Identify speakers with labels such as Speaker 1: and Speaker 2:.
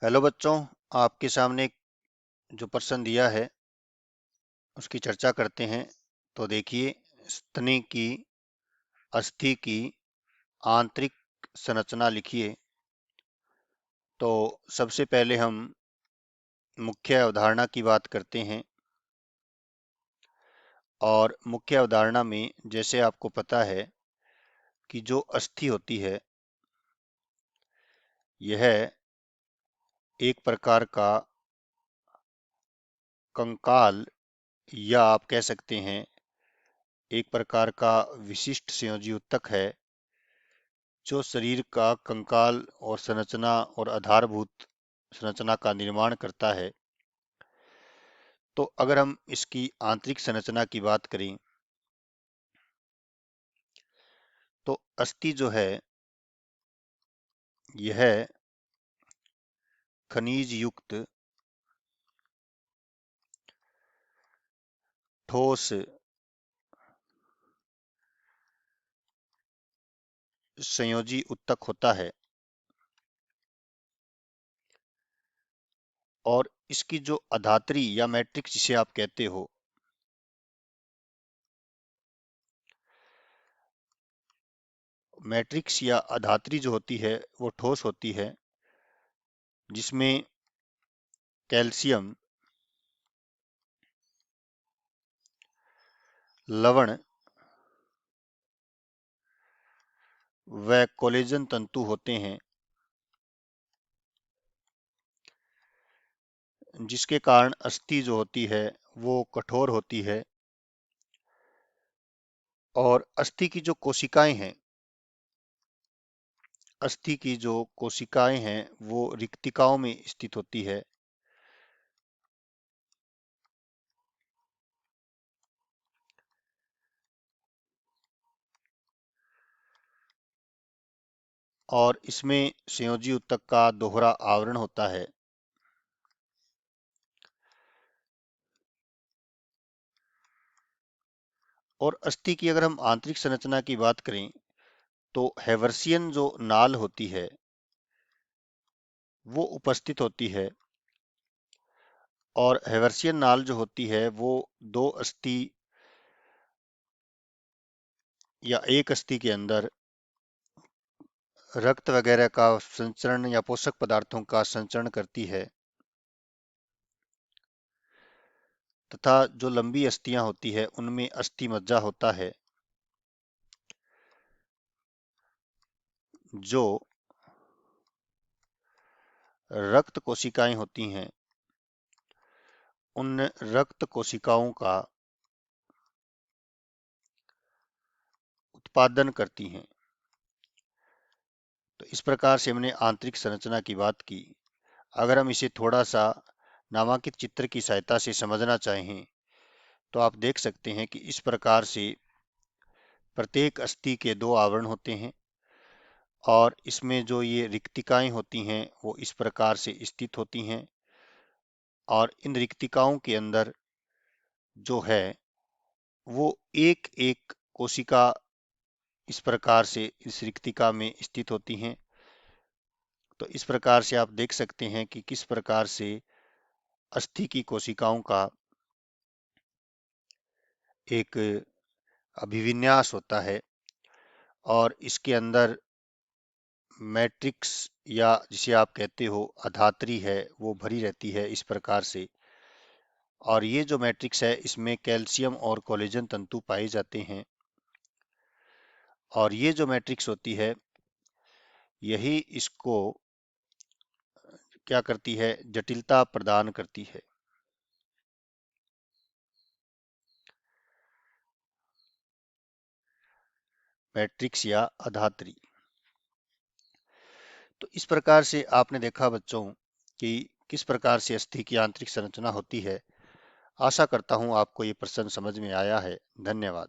Speaker 1: Hello बच्चों, आपके सामने जो प्रश्न दिया है उसकी चर्चा करते हैं। तो देखिए, स्तनी की अस्थि की आंतरिक संरचना लिखिए। तो सबसे पहले हम मुख्य अवधारणा की बात करते हैं। और मुख्य अवधारणा में जैसे आपको पता है कि जो अस्थि होती है यह एक प्रकार का कंकाल, या आप कह सकते हैं एक प्रकार का विशिष्ट संयोजी ऊतक है जो शरीर का कंकाल और संरचना और आधारभूत संरचना का निर्माण करता है। तो अगर हम इसकी आंतरिक संरचना की बात करें तो अस्थि जो है यह खनिज युक्त ठोस संयोजी ऊतक होता है। और इसकी जो अधात्री या मैट्रिक्स जिसे आप कहते हो, मैट्रिक्स या अधात्री जो होती है वो ठोस होती है जिसमें कैल्शियम, लवण व कोलेजन तंतु होते हैं, जिसके कारण अस्थि जो होती है वो कठोर होती है। और अस्थि की जो कोशिकाएं हैं, अस्थि की जो कोशिकाएं हैं वो रिक्तिकाओं में स्थित होती है। और इसमें संयोजी ऊतक का दोहरा आवरण होता है। और अस्थि की अगर हम आंतरिक संरचना की बात करें तो हैवर्सियन जो नाल होती है वो उपस्थित होती है। और हैवर्सियन नाल जो होती है वो दो अस्थि या एक अस्थि के अंदर रक्त वगैरह का संचरण या पोषक पदार्थों का संचरण करती है। तथा जो लंबी अस्थियां होती है उनमें अस्थि मज्जा होता है जो रक्त कोशिकाएं होती हैं उन रक्त कोशिकाओं का उत्पादन करती हैं। तो इस प्रकार से हमने आंतरिक संरचना की बात की। अगर हम इसे थोड़ा सा नामांकित चित्र की सहायता से समझना चाहें तो आप देख सकते हैं कि इस प्रकार से प्रत्येक अस्थि के दो आवरण होते हैं और इसमें जो ये रिक्तिकाएं होती हैं वो इस प्रकार से स्थित होती हैं। और इन रिक्तिकाओं के अंदर जो है वो एक एक कोशिका इस प्रकार से इस रिक्तिका में स्थित होती हैं। तो इस प्रकार से आप देख सकते हैं कि किस प्रकार से अस्थि की कोशिकाओं का एक अभिविन्यास होता है और इसके अंदर मैट्रिक्स या जिसे आप कहते हो अधात्री है वो भरी रहती है इस प्रकार से। और ये जो मैट्रिक्स है इसमें कैल्शियम और कोलेजन तंतु पाए जाते हैं। और ये जो मैट्रिक्स होती है यही इसको क्या करती है, जटिलता प्रदान करती है। मैट्रिक्स या अधात्री। तो इस प्रकार से आपने देखा बच्चों कि किस प्रकार से अस्थि की आंतरिक संरचना होती है। आशा करता हूं आपको ये प्रश्न समझ में आया है। धन्यवाद।